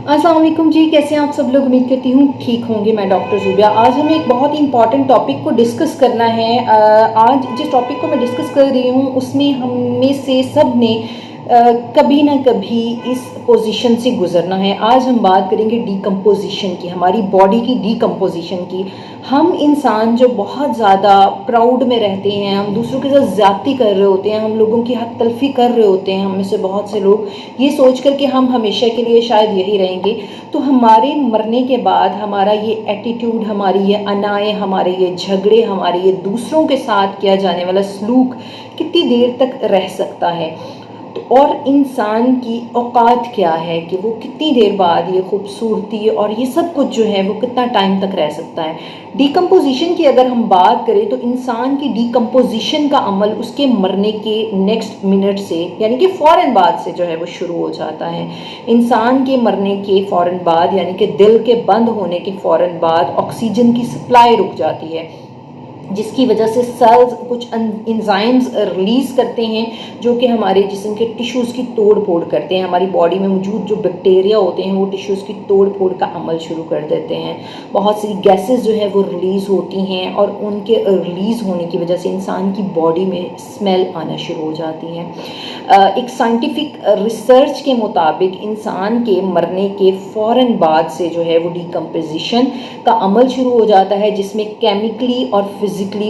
अस्सलाम वालेकुम जी, कैसे हैं आप सब लोग। उम्मीद करती हूँ ठीक होंगे। मैं डॉक्टर ज़ुबिया। आज हमें एक बहुत ही इंपॉर्टेंट टॉपिक को डिस्कस करना है। आज जिस टॉपिक को मैं डिस्कस कर रही हूँ उसमें हम में से सब ने कभी ना कभी इस पोजीशन से गुज़रना है। आज हम बात करेंगे डीकम्पोजिशन की, हमारी बॉडी की डीकम्पोजिशन की। हम इंसान जो बहुत ज़्यादा प्राउड में रहते हैं, हम दूसरों के साथ ज़्यादती कर रहे होते हैं, हम लोगों की हक तलफ़ी कर रहे होते हैं, हम में से बहुत से लोग ये सोच कर कि हम हमेशा के लिए शायद यही रहेंगे। तो हमारे मरने के बाद हमारा ये एटीट्यूड, हमारी ये अनाएँ, हमारे ये झगड़े, हमारे ये दूसरों के साथ किया जाने वाला सलूक कितनी देर तक रह सकता है। तो और इंसान की औकात क्या है कि वो कितनी देर बाद ये खूबसूरती और ये सब कुछ जो है वो कितना टाइम तक रह सकता है। डीकम्पोजिशन की अगर हम बात करें तो इंसान की डीकम्पोजिशन का अमल उसके मरने के नेक्स्ट मिनट से यानी कि फ़ौरन बाद से जो है वो शुरू हो जाता है। इंसान के मरने के फ़ौरन बाद यानी कि दिल के बंद होने के फ़ौरन बाद ऑक्सीजन की सप्लाई रुक जाती है, जिसकी वजह से सेल्स कुछ एंजाइम्स रिलीज़ करते हैं जो कि हमारे जिस्म के टिश्यूज़ की तोड़ फोड़ करते हैं। हमारी बॉडी में मौजूद जो बैक्टीरिया होते हैं वो टिश्यूज़ की तोड़ फोड़ का अमल शुरू कर देते हैं। बहुत सी गैसेस जो है वो रिलीज़ होती हैं और उनके रिलीज़ होने की वजह से इंसान की बॉडी में स्मेल आना शुरू हो जाती है। एक साइंटिफिक रिसर्च के मुताबिक इंसान के मरने के फ़ौरन बाद से जो है वो डीकम्पोजिशन का अमल शुरू हो जाता है, जिसमें केमिकली और फिज़िकली